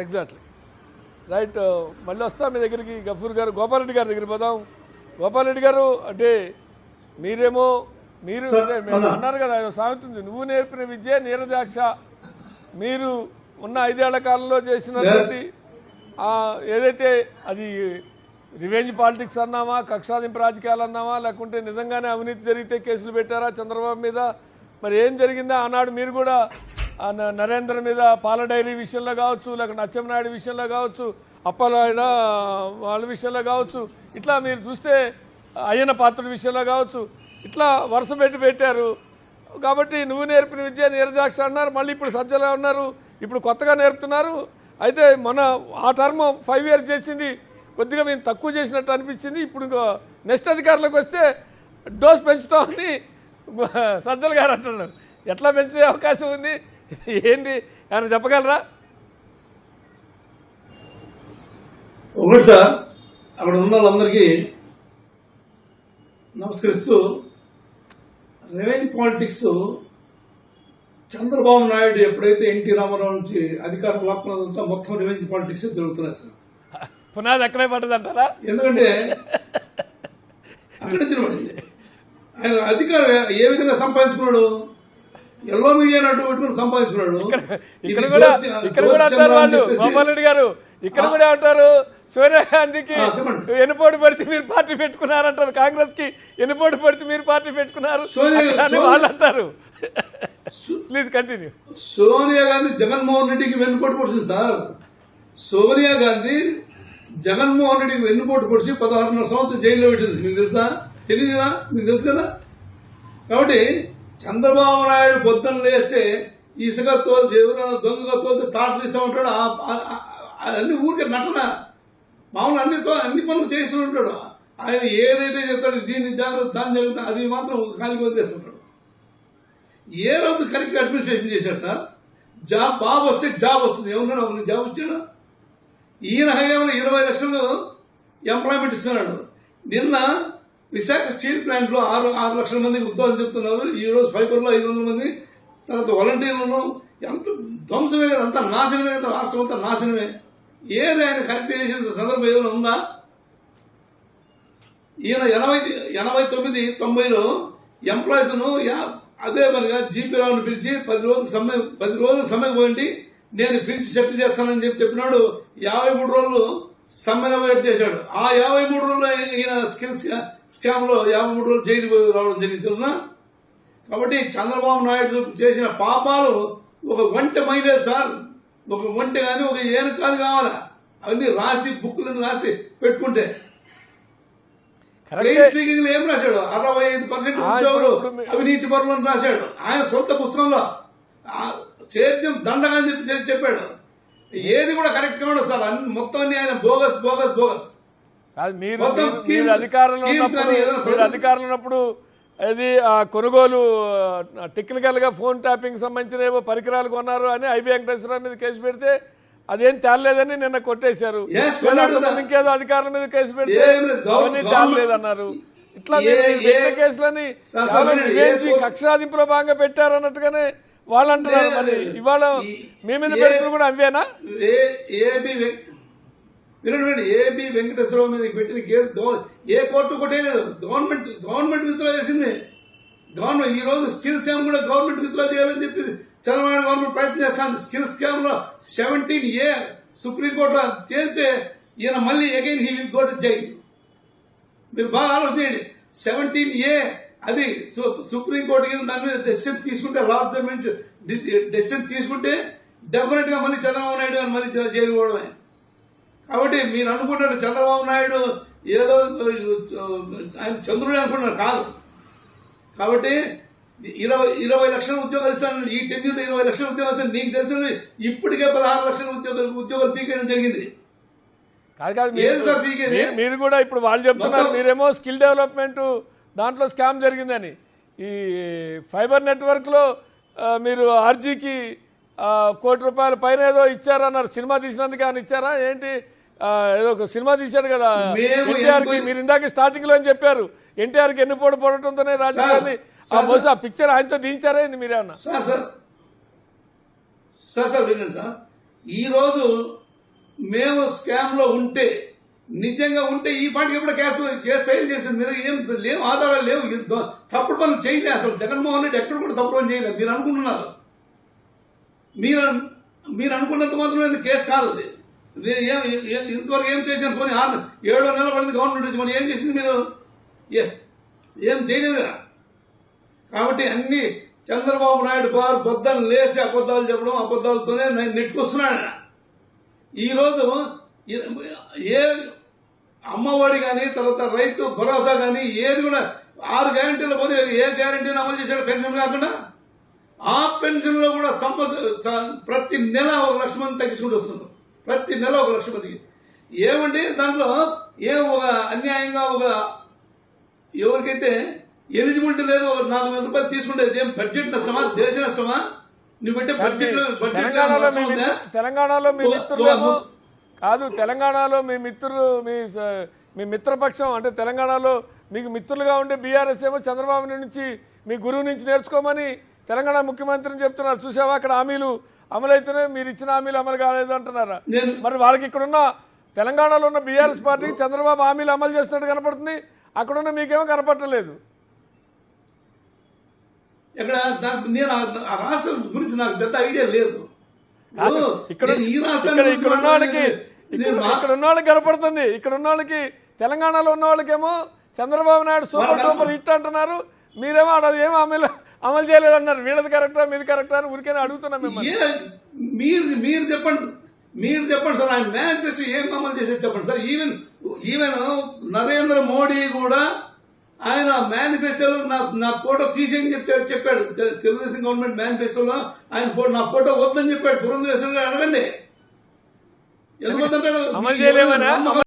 Exactly right. మళ్ళీ వస్తా మీ దగ్గరికి గఫూర్ గారు. గోపాలరెడ్డి గారి దగ్గర పోదాం. గోపాలరెడ్డి గారు, అంటే మీరేమో మీరు అన్నారు కదా, సామెత ఉంది, నువ్వు నేర్పిన విద్య నీరజాక్ష. మీరు ఉన్న 5 ఏళ్ల కాలంలో చేసినటువంటి ఏదైతే అది రివెంజ్ పాలిటిక్స్ అన్నామా, కక్షాదింపు రాజకీయాలు అన్నామా, లేకుంటే నిజంగానే అవినీతి జరిగితే కేసులు పెట్టారా చంద్రబాబు మీద, మరి ఏం జరిగిందా? ఆనాడు మీరు కూడా నరేంద్ర మీద పాల డైరీ విషయంలో కావచ్చు, లేకుంటే అచ్చెన్నాయుడు విషయంలో కావచ్చు, అప్పలాయన వాళ్ళ విషయంలో కావచ్చు, ఇట్లా మీరు చూస్తే అయ్యన పాత్రుడి విషయంలో కావచ్చు, ఇట్లా వరుస పెట్టారు. కాబట్టి నువ్వు నేర్పిన విద్య నీరజాక్ష అన్నారు. మళ్ళీ ఇప్పుడు సజ్జలా ఉన్నారు, ఇప్పుడు కొత్తగా నేర్పుతున్నారు. అయితే మన ఆ టర్మ్ 5 years చేసింది కొద్దిగా మేము తక్కువ చేసినట్టు అనిపించింది. ఇప్పుడు ఇంకో నెక్స్ట్ అధికారులకు వస్తే డోస్ పెంచుతామని సజ్జల గారు అంటున్నారు. ఎట్లా పెంచే అవకాశం ఉంది, ఏంటి ఆయన చెప్పగలరా? ఒకటి సార్, అక్కడ ఉన్న వాళ్ళందరికీ నమస్కరిస్తూ, రెవెన్యూ పాలిటిక్స్ చంద్రబాబు నాయుడు ఎప్పుడైతే ఎన్టీ రామారావు నుంచి అధికారం లాక్కున్నదంతా మొత్తం రెవెన్యూ పాలిటిక్స్ జరుగుతున్నాయి సార్. పునాది అక్కడే పడ్డదంటారా? ఎందుకంటే అక్కడ ఆయన అధికారం ఏ విధంగా సంపాదించుకున్నాడు, ఎల్లో మీడియాను అడ్డు పెట్టుకుని సంపాదించుకున్నాడు. ఇక్కడ కూడా అంటారు వాళ్ళు, గోపాలరెడ్డి గారు ఇక్కడ కూడా అంటారు, సోనియా గాంధీకి ఎన్నుపోటు పరిచి మీరు పార్టీ పెట్టుకున్నారంటారు, కాంగ్రెస్ కి ఎన్నుపోటు పరిచి మీరు పార్టీ పెట్టుకున్నారు అని వాళ్ళు అంటారు. Please continue. సోనియా గాంధీ జగన్మోహన్ రెడ్డికి వెన్నుపోటు పొడిచింది సార్. సోనియా గాంధీ జగన్మోహన్ రెడ్డికి వెన్నుపోటు పొడిచి 16.5 సంవత్సరం జైల్లో పెట్టింది. మీకు తెలుసా? తెలియదుగా? మీకు తెలుసు కదా. కాబట్టి చంద్రబాబు నాయుడు పొద్దున్న లేస్తే ఇసుక దొంగగా తోలితే తాట తీసామంటాడు. అన్ని ఊరికే నటన, మామూలు అన్ని పనులు చేస్తూ ఉంటాడు. ఆయన ఏదైతే చెప్తాడు, దీన్ని జాగ్రత్త దాన్ని జాగ్రత్త, అది మాత్రం ఖాళీ వదిలేస్తుంటాడు. ఏ రోజు కరెక్ట్గా అడ్మినిస్ట్రేషన్ చేశాడు సార్? జాబ్ బాబు వస్తే జాబ్ వస్తుంది, ఏమన్నా ఒక జాబ్ వచ్చాడు. ఈయన హయాంలో 20 లక్షలు ఎంప్లాయ్మెంట్ ఇస్తున్నాడు. నిన్న విశాఖ స్టీల్ ప్లాంట్ లో 6 లక్షల మందికి ఉద్యోగం చెప్తున్నారు. ఈ రోజు ఫైబర్లో 500 మంది, తర్వాత వాలంటీర్లను, ఎంత ధ్వంసమే కదా, అంతా నాశనమే కదా, రాష్ట్రం అంతా నాశనమే. ఏది ఆయన కరెక్ట్ చేసిన సందర్భం ఏమైనా ఉందా? ఈయన 89, 90లో ఎంప్లాయీస్ ను అదే మరిగా జీపీ రావును పిలిచి 10 రోజులు సమయం పోయింది, నేను పిలిచి సెటిల్ చేస్తానని చెప్పినాడు. 53 రోజులు సమ్మెను వెయిట్ చేశాడు. ఆ 53 రోజులు ఈయన స్కిల్స్ స్కామ్ లో 53 రోజులు జైలు రావడం జరిగింది తెలుసునా. కాబట్టి చంద్రబాబు నాయుడు చేసిన పాపాలు ఒక వంట మైలేదు సార్. ఒక వంట కానీ ఒక ఏనుకాలు కావాలా, అవన్నీ రాసి బుక్కులను రాసి పెట్టుకుంటే. స్పీకింగ్ ఏం రాశాడు? 65% ఉద్యోగులు అవినీతి పరులను రాశాడు ఆయన సొంత పుస్తకంలో. సేద్యం దండగా అని చెప్పాడు. ఏది కూడా కరెక్ట్ గా ఉండదు సార్. మొత్తం అన్ని ఆయన బోగస్ బోగస్ బోగస్. మీరు అధికారంలో ఉన్నప్పుడు అది కొనుగోలు టెక్నికల్ గా ఫోన్ ట్యాపింగ్ సంబంధించిన ఏవో పరికరాలు కొన్నారు అని ఐబీ వెంకటేశ్వరరావు మీద కేసు పెడితే అదేం తేలలేదని నిన్న కొట్టేశారు. ఇంకేదో అధికారుల మీద కేసు పెడితే అవన్నీ తేలలేదన్నారు. ఇట్లా కేసులని కక్షాదింపులో భాగంగా పెట్టారన్నట్టుగానే వాళ్ళు అంటున్నారు. మరి ఇవాళ మీ మీద పెడుతున్న కూడా అవేనా? ఏబీ వెంకటేశ్వరరావు మీద పెట్టిన కేసు ఏ కోర్టు కొట్టేయలేదు. గవర్నమెంట్ విత్డ్రా చేసింది. గవర్నమెంట్ ఈ రోజు స్కిల్ స్కామ్ కూడా గవర్నమెంట్ విత్డ్రా చేయాలని చెప్పి చంద్రబాబు గవర్నమెంట్ ప్రయత్నం చేస్తాను. స్కిల్ స్కామ్ లో 17A సుప్రీంకోర్టులో చేస్తే ఈయన మళ్ళీ again he will go to jail. మీరు బాగా ఆలోచించండి. 17A అది సుప్రీంకోర్టు దాని మీద డెసిషన్ తీసుకుంటే, లార్జ్ జడ్జిమెంట్ డెసిషన్ తీసుకుంటే డెఫినెట్ గా మళ్ళీ చంద్రబాబు నాయుడు అని మళ్ళీ జైలు పోవడమే. కాబట్టి మీరు అనుకుంటారు చంద్రబాబు నాయుడు ఏదో ఆయన చంద్రుడే అనుకుంటున్నారు, కాదు. కాబట్టి 20 లక్షల ఉద్యోగాలు ఇస్తాను. ఈ టెన్యూర్ 20 లక్షల ఉద్యోగాలు ఇస్తాను. నీకు తెలిసిన ఇప్పటికే 16 లక్షల ఉద్యోగాలు పీకేయడం జరిగింది. మీరు కూడా ఇప్పుడు వాళ్ళు చెప్తున్నారు, మీరేమో స్కిల్ డెవలప్మెంట్ దాంట్లో స్కామ్ జరిగిందని. ఈ ఫైబర్ నెట్వర్క్లో మీరు ఆర్జీకి ₹1 కోటి పైన ఏదో ఇచ్చారన్నారు. సినిమా తీసినందుకు అని ఇచ్చారా ఏంటి? ఏదో ఒక సినిమా తీశారు కదా ఎన్టీఆర్కి. మీరు ఇందాక స్టార్టింగ్ లో చెప్పారు ఎన్టీఆర్కి ఎన్నుపోటు పడటంతోనే రాజకీయాన్ని బహుశా ఆ పిక్చర్ ఆయనతో దించారా మీరేమన్నా? సార్ వినండి సార్. ఈ రోజు మేము స్కామ్ లో ఉంటే నిజంగా ఉంటే ఈ పాటికి ఎప్పుడో కేసు ఫైల్ చేసింది. మీరు ఏం లేవు, ఆధారాలు లేవు, తప్పుడు పనులు చేయలేదు. అసలు జగన్మోహన్ రెడ్డి ఎక్కడ కూడా తప్పుడు పనులు చేయలేదు. మీరు అనుకుంటున్నారు, మీరు అనుకున్నంత మాత్రం కేసు కాదు అది. ఇంతవరకు ఏం చేశాను, పోనీ 7 నెలల పడింది గవర్నమెంట్ నుంచి, మనం ఏం చేసింది? మీరు ఏం చేయలేదు కదా. కాబట్టి అన్ని చంద్రబాబు నాయుడు గారు పొద్దున్న లేచి అబద్దాలు చెప్పడం, అబద్దాలతోనే నెట్టుకొస్తున్నాడు. ఈరోజు ఏ అమ్మఒడి కానీ, తర్వాత రైతు భరోసా కానీ, ఏది కూడా 6 గ్యారెంటీలు పోతే ఏ గ్యారెంటీని అమలు చేశాడు? పెన్షన్ కాకుండా ఆ పెన్షన్ లో కూడా ప్రతి నెల 1 లక్ష మంది తగ్గించుకుంటూ వస్తున్నారు. ప్రతి నెల 1 లక్ష మందికి. ఏమండి దాంట్లో ఒక అన్యాయంగా ఎవరికైతే ఎలిజిబిలిటీ లేదు 4,000 రూపాయలు తీసుకుంటే ఏం బడ్జెట్ నష్టమా, దేశ నష్టమా? నువ్వు పెట్టే తెలంగాణలో మీ మిత్రులేమో కాదు, తెలంగాణలో మీ మిత్రులు మీ మిత్రపక్షం అంటే తెలంగాణలో మీకు మిత్రులుగా ఉండే బీఆర్ఎస్ ఏమో చంద్రబాబు నుంచి మీ గురువు నుంచి నేర్చుకోమని తెలంగాణ ముఖ్యమంత్రిని చెప్తున్నారు. చూసావా, అక్కడ హామీలు అమలైతేనే మీరు ఇచ్చిన హామీలు అమలు కాలేదు అంటున్నారా? మరి వాళ్ళకి ఇక్కడున్న తెలంగాణలో ఉన్న బీఆర్ఎస్ పార్టీకి చంద్రబాబు హామీలు అమలు చేసినట్టు కనపడుతుంది, అక్కడున్న మీకేమో కనపడలేదు. ఇక్కడ నేను ఆ రాష్ట్రం గురించి నాకు పెద్ద ఐడియా లేదు. ఇక్కడ ఉన్న వాళ్ళకి కనపడుతుంది. ఇక్కడ ఉన్న వాళ్ళకి, తెలంగాణలో ఉన్న వాళ్ళకేమో Chandrababu Naidu super duper hit అంటున్నారు, మీరేమో అది ఏమో అమలు చేయలేదు అన్నారు. వీళ్ళది కరెక్టా మీది కరెక్టా అని ఊరికే అడుగుతున్నాం మిమ్మల్ని. మీరు చెప్పండి సార్, ఆయన మేనిఫెస్టో ఏం అమలు చేసేది చెప్పండి సార్. ఈవెన్ నరేంద్ర మోడీ కూడా ఆయన మేనిఫెస్టోలో నా ఫోటో తీసేయని చెప్పాడు. తెలుగుదేశం గవర్నమెంట్ మేనిఫెస్టోలో ఆయన నా ఫోటో వద్దని చెప్పాడు. పురంధరేశ్వర గారు అడగండి, ఎందుకు వద్దంటాడు? అమలు చేయలేమనా?